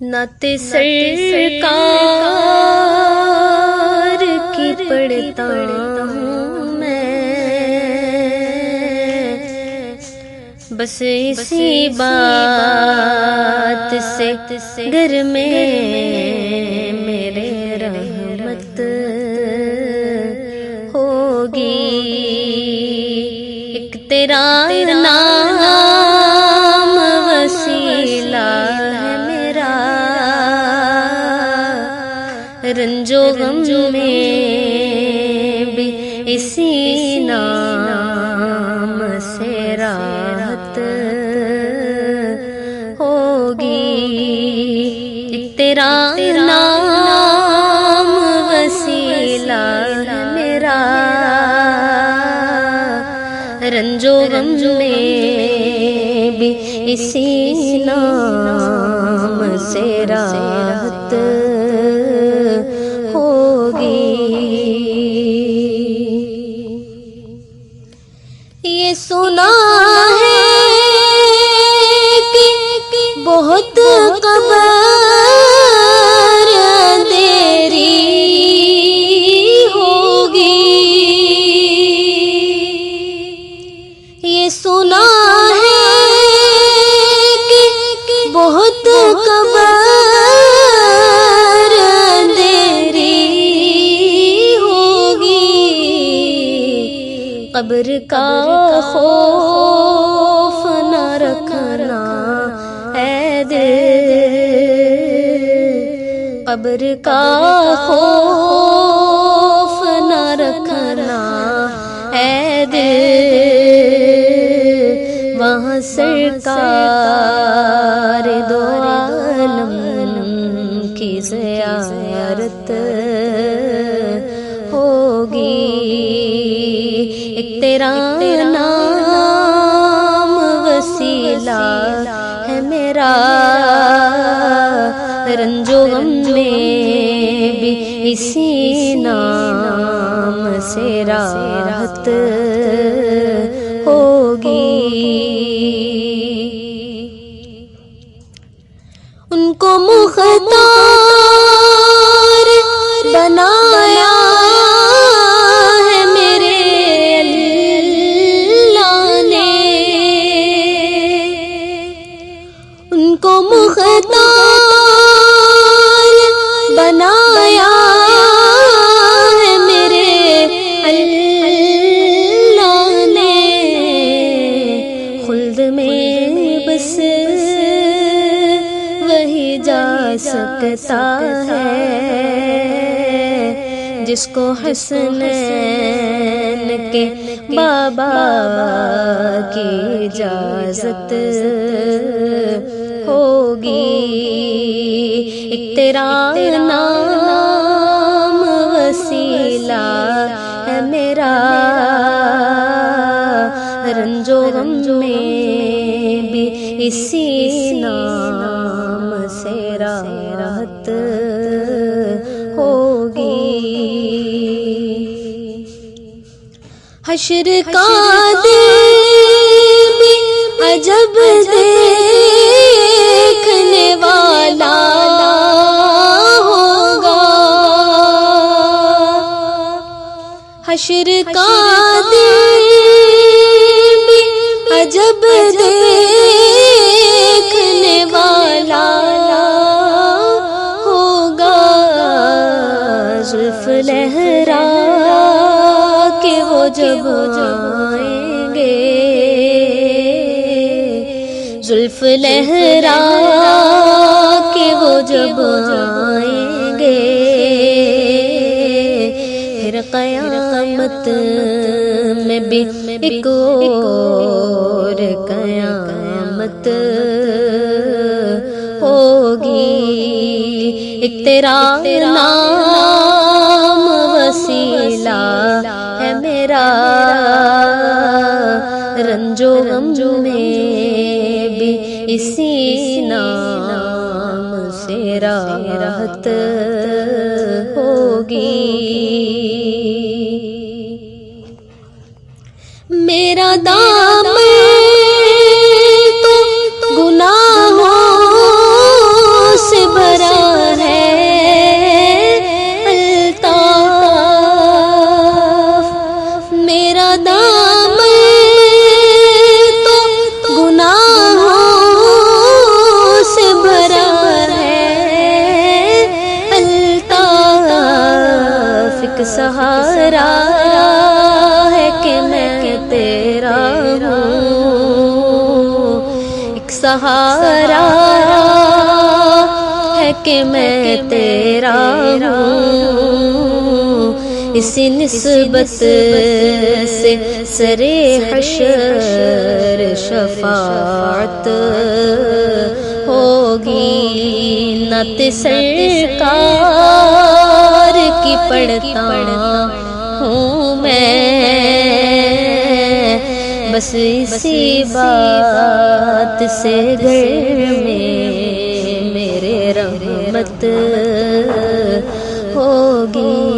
نعت سرکار کی پڑھتا ہوں میں، بس اسی بات سے گھر میں میرے رحمت ہوگی۔ ایک تیرا نام وسیلہ ہے میرا، رنج و غم میں بھی اسی نام سے راحت ہوگی۔ ایک تیرا نام وسیلہ ہے میرا، رنج و غم میں بھی اسی نام سے راحت ہوگی۔ یہ سنا ہے کہ بہت قبر اندھیری ہوگی، یہ سنا ہے کہ بہت قبر قبر کا خوف نہ رکھنا اے دل، قبر کا خوف نہ رکھنا اے دل، وہاں سرکار دو عالم کی زیارت ہوگی۔ ایک تیرا نام وسیلہ ہے میرا، رنج و غم میں بھی اسی نام سے راحت ہوگی۔ ان کو مختار بنایا کو مختار بنایا ہے میرے اللہ نے، خلد میں بس وہی جا سکتا ہے جس کو حسنین کے بابا کی اجازت ہوگی۔ ایک تیرا نام وسیلہ ہے میرا، رنج و غم میں بھی اسی نام سے راحت ہوگی۔ حشر کا دن بھی عجب دیکھنے والا ہوگا، حشر کا دن بھی عجب دیکھنے والا ہوگا، زلف لہرا کہ وہ جب آئیں گے، زلف لہرا کہ وہ جب آئیں گے، پھر قیامت میں بھی ایک اور قیامت ہوگی۔ ایک تیرا نام وسیلہ ہے میرا، رنج و غم میں بھی اسی نام سے راحت ہوگی۔ میرا دامن تو گناہوں سے کہ میں تیرا ہوں، اسی نسبت سے سرے حشر شفاعت ہوگی، نعت سرکار کی پڑھتا ہوں میں، بس اسی بات سے گھر میں میرے رحمت ہوگی۔